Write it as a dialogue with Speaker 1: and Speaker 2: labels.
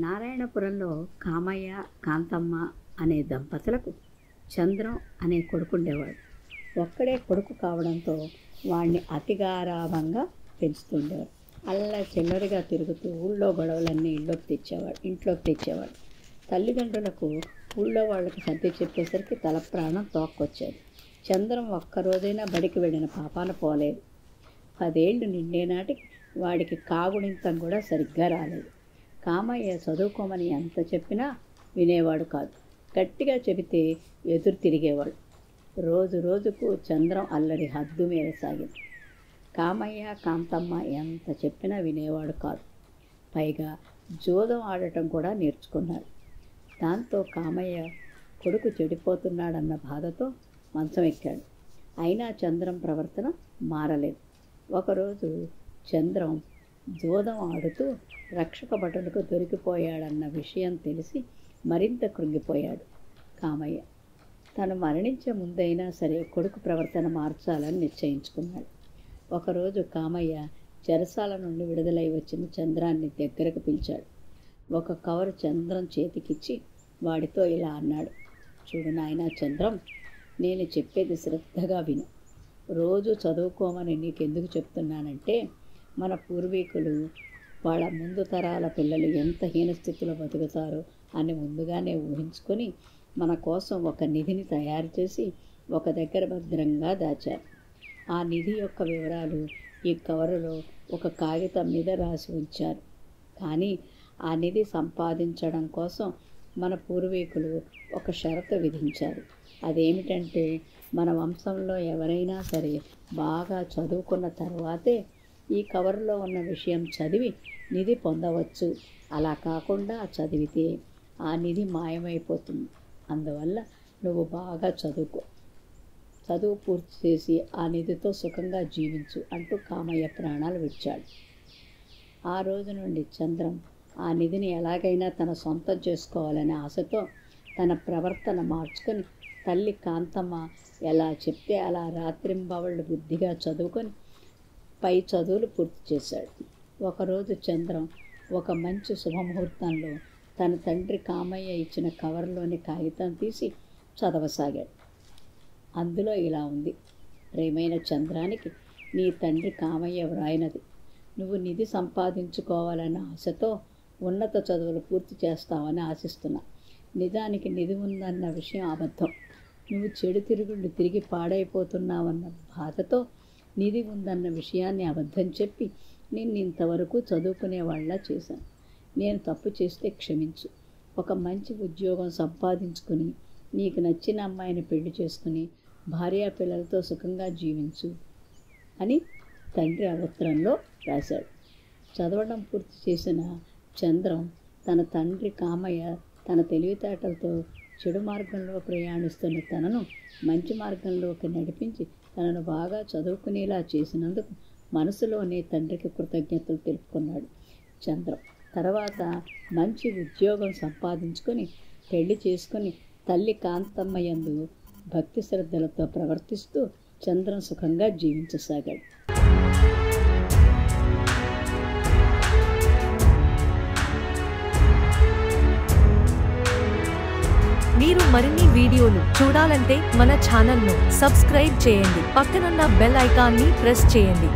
Speaker 1: నారాయణపురంలో కామయ్య కాంతమ్మ అనే దంపతులకు చంద్రం అనే కొడుకుండేవాడు. ఒక్కడే కొడుకు కావడంతో వాడిని అతిగారాభంగా పెంచుతుండేవాడు. అల్లా చిల్లరిగా తిరుగుతూ ఊళ్ళో గొడవలన్నీ ఇంట్లోకి తెచ్చేవాడు. తల్లిదండ్రులకు ఊళ్ళో వాళ్ళకి సర్ది చెప్పేసరికి తల ప్రాణం తోక్కొచ్చేది. చంద్రం ఒక్కరోజైనా బడికి వెళ్ళిన పాపాన పోలేదు. 10 ఏళ్ళు నిండే నాటికి వాడికి కాగుణింతం కూడా సరిగ్గా రాలేదు. కామయ్య చదువుకోమని ఎంత చెప్పినా వినేవాడు కాదు. గట్టిగా చెబితే ఎదురు తిరిగేవాడు. రోజు రోజుకు చంద్రం అల్లరి హద్దు మీద సాగింది. కామయ్య కాంతమ్మ ఎంత చెప్పినా వినేవాడు కాదు. పైగా జూదం ఆడటం కూడా నేర్చుకున్నాడు. దాంతో కామయ్య కొడుకు చెడిపోతున్నాడన్న బాధతో మంచం ఎక్కాడు. అయినా చంద్రం ప్రవర్తన మారలేదు. ఒకరోజు చంద్రం జూదం ఆడుతూ రక్షక భటులకు దొరికిపోయాడన్న విషయం తెలిసి మరింత కృంగిపోయాడు కామయ్య. తను మరణించే ముందైనా సరే కొడుకు ప్రవర్తన మార్చాలని నిశ్చయించుకున్నాడు. ఒకరోజు కామయ్య చెరసాల నుండి విడుదలై వచ్చిన చంద్రాన్ని దగ్గరకు పిలిచాడు. ఒక కవరు చంద్రం చేతికిచ్చి వాడితో ఇలా అన్నాడు. చూడు నాయనా చంద్రం, నేను చెప్పేది శ్రద్ధగా విను. రోజు చదువుకోమని నీకెందుకు చెప్తున్నానంటే, మన పూర్వీకులు వాళ్ళ ముందు తరాల పిల్లలు ఎంత హీనస్థితిలో బతుకుతారో అని ముందుగానే ఊహించుకొని మన కోసం ఒక నిధిని తయారు చేసి ఒక దగ్గర భద్రంగా దాచారు. ఆ నిధి యొక్క వివరాలు ఈ కవరులో ఒక కాగితం మీద రాసి ఉంచారు. కానీ ఆ నిధి సంపాదించడం కోసం మన పూర్వీకులు ఒక షరతు విధించారు. అదేమిటంటే, మన వంశంలో ఎవరైనా సరే బాగా చదువుకున్న తర్వాతే ఈ కవరులో ఉన్న విషయం చదివి నిధి పొందవచ్చు. అలా కాకుండా చదివితే ఆ నిధి మాయమైపోతుంది. అందువల్ల నువ్వు బాగా చదువు పూర్తి చేసి ఆ నిధితో సుఖంగా జీవించు అంటూ కామయ్య ప్రాణాలు విడిచాడు. ఆ రోజు నుండి చంద్రం ఆ నిధిని ఎలాగైనా తన సొంతం చేసుకోవాలనే ఆశతో తన ప్రవర్తన మార్చుకొని తల్లి కాంతమ్మ ఎలా చెప్తే అలా రాత్రింబవళ్ళు బుద్ధిగా చదువుకొని పై చదువులు పూర్తి చేశాడు. ఒకరోజు చంద్రం ఒక మంచి శుభముహూర్తంలో తన తండ్రి కామయ్య ఇచ్చిన కవర్లోని కాగితం తీసి చదవసాగాడు. అందులో ఇలా ఉంది. ప్రియమైన చంద్రానికి నీ తండ్రి కామయ్య వ్రాయినది. నువ్వు నిధి సంపాదించుకోవాలన్న ఆశతో ఉన్నత చదువులు పూర్తి చేస్తావని ఆశిస్తున్నా. నిజానికి నిధి ఉందన్న విషయం అబద్ధం. నువ్వు చెడు తిరుగుళ్ళు తిరిగి పాడైపోతున్నావన్న బాధతో నిధి ఉందన్న విషయాన్ని అబద్ధం చెప్పి నిన్ను ఇంతవరకు చదువుకునేవాళ్ళ చేశాను. నేను తప్పు చేస్తే క్షమించు. ఒక మంచి ఉద్యోగం సంపాదించుకుని నీకు నచ్చిన అమ్మాయిని పెళ్లి చేసుకుని భార్యాపిల్లలతో సుఖంగా జీవించు అని తండ్రి ఆ ఉత్తరంలో రాశాడు. చదవడం పూర్తి చేసిన చంద్రం తన తండ్రి కామయ్య తన తెలివితేటలతో చెడు మార్గంలో ప్రయాణిస్తున్న తనను మంచి మార్గంలోకి నడిపించి తనను బాగా చదువుకునేలా చేసినందుకు మనసులోనే తండ్రికి కృతజ్ఞతలు తెలుపుకున్నాడు చంద్రం. తర్వాత మంచి ఉద్యోగం సంపాదించుకొని పెళ్లి చేసుకుని తల్లి కాంతమ్మ యందు భక్తి శ్రద్ధలతో ప్రవర్తిస్తూ చంద్రం సుఖంగా జీవించసాగాడు.
Speaker 2: మీరు మరిన్ని వీడియోలు చూడాలంటే మన ఛానల్ను సబ్స్క్రైబ్ చేయండి. పక్కనున్న బెల్ ఐకాన్ని ప్రెస్ చేయండి.